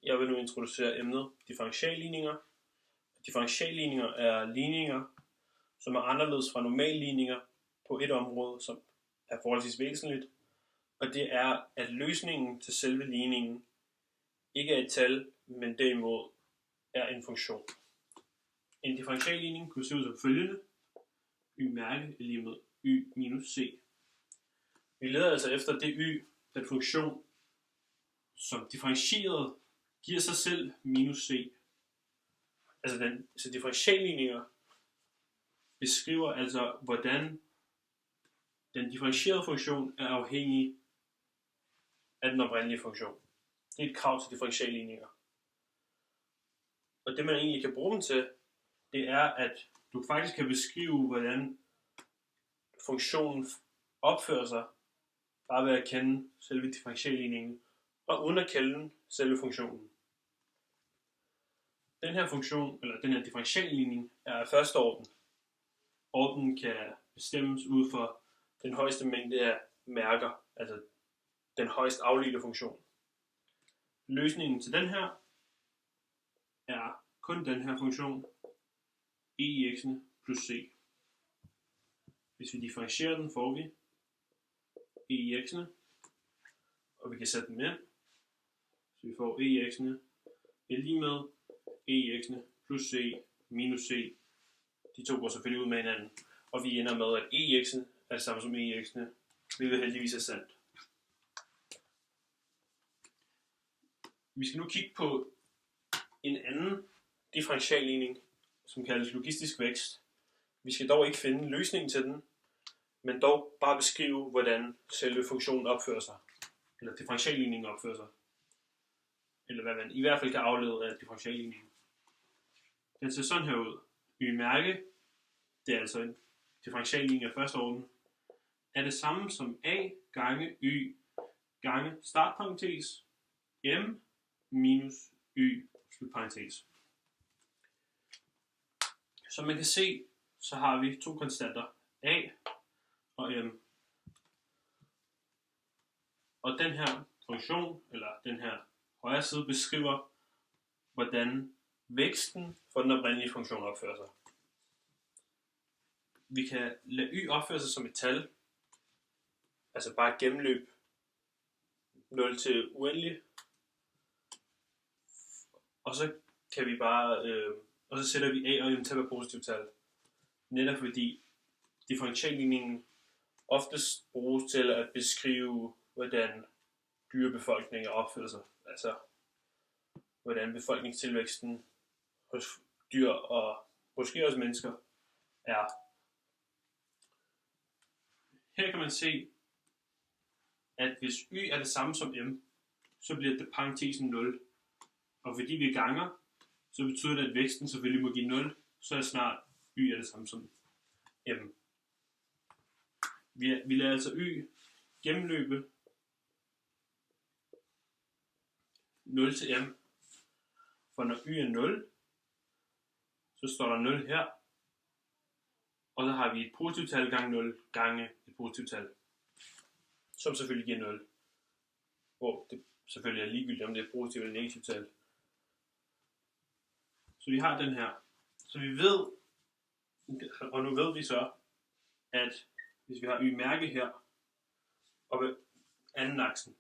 Jeg vil nu introducere emnet differentialligninger. Differentialligninger er ligninger, som er anderledes fra normalligninger på et område, som er forholdsvis væsentligt, og det er, at løsningen til selve ligningen ikke er et tal, men derimod er en funktion. En differentialligning kunne se ud som følgende: y mærke er lige med y minus c. Vi leder altså efter det y, den funktion, som differentieret giver sig selv minus c. Så differentialligninger beskriver altså, hvordan den differentierede funktion er afhængig af den oprindelige funktion. Det er et krav til differentialligninger. Og det man egentlig kan bruge dem til, det er, at du faktisk kan beskrive, hvordan funktionen opfører sig, bare ved at kende selve differentialligningen, og uden at kende selve funktionen. Den her funktion, eller den her differentialligning, er af første orden. Ordenen kan bestemmes ud fra den højeste mængde af mærker, altså den højst afledte funktion. Løsningen til den her er kun den her funktion, e i x'ene plus c. Hvis vi differentierer den, får vi e i x'ene, og vi kan sætte dem ind, så vi får e i x'ene er lige med e i x'ene plus c minus c. De to går selvfølgelig ud med hinanden, og vi ender med, at e i x'ene er det samme som e i x'ene, hvilket heldigvis er sandt. Vi skal nu kigge på en anden differentialligning, som kaldes logistisk vækst. Vi skal dog ikke finde løsningen til den, men dog bare beskrive, hvordan selve funktionen opfører sig, eller differentialligningen opfører sig, eller hvad man i hvert fald kan aflede af differentialligningen. Den ser sådan her ud. Y mærke, det er altså en differentialligning af første orden, er det samme som a gange y gange startparentes m minus y slutparentes. Som man kan se, så har vi to konstanter, a og m. Og den her funktion, eller den her højre side, beskriver, hvordan væksten for den oprindelige funktion opfører sig. Vi kan lade y opføre sig som et tal, altså bare gennemløb 0 til uendelig, og så kan vi bare, og så sætter vi a og m til at være positivt tal, netop fordi differentialligningen oftest bruges til at beskrive, hvordan dyrebefolkninger opfører sig, altså hvordan befolkningstilvæksten hos dyr og måske også mennesker er. Her kan man se, at hvis y er det samme som m, så bliver det parentesen 0. Og fordi vi ganger, så betyder det, at væksten selvfølgelig må give 0, så er snart y er det samme som m. Vi lader altså y gennemløbe 0 til m. For når y er 0, så står der 0 her, og så har vi et positivt tal gange 0 gange et positivt tal, som selvfølgelig giver 0. Hvor det selvfølgelig er ligegyldigt, om det er positivt eller negativt tal. Så vi har den her. Så vi ved, og nu ved vi så, at hvis vi har y mærke her, og ved anden aksen,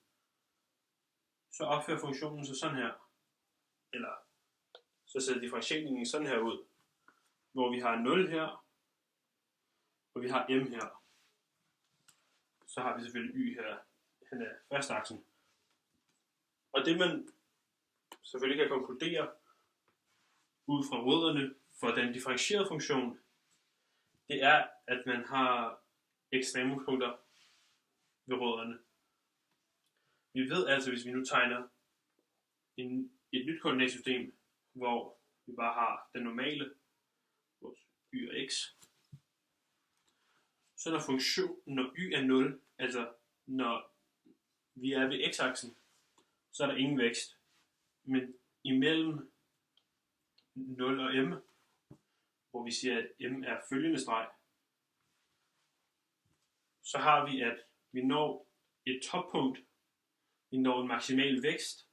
så opfører funktionen sig sådan her, eller så ser differentialligningen sådan her ud, hvor vi har 0 her, og vi har m her. Så har vi selvfølgelig y her, hen af første aksen. Og det man selvfølgelig kan konkludere ud fra rødderne for den differentierede funktion, det er, at man har ekstremumspunkter ved rødderne. Vi ved altså, hvis vi nu tegner et nyt koordinatsystem, hvor vi bare har den normale, vores y og x, så når y er 0, altså når vi er ved x-aksen, så er der ingen vækst. Men imellem 0 og m, hvor vi siger, at m er følgende streg, så har vi, at vi når et toppunkt, vi når en maksimal vækst,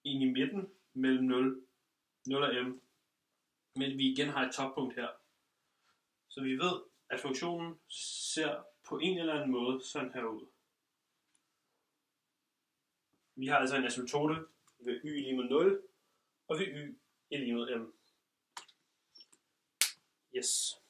ind i midten mellem 0 og m, men vi igen har et toppunkt her. Så vi ved, at funktionen ser på en eller anden måde sådan her ud. Vi har altså en asymptote ved y lige med 0, og ved y er lige med m. Yes.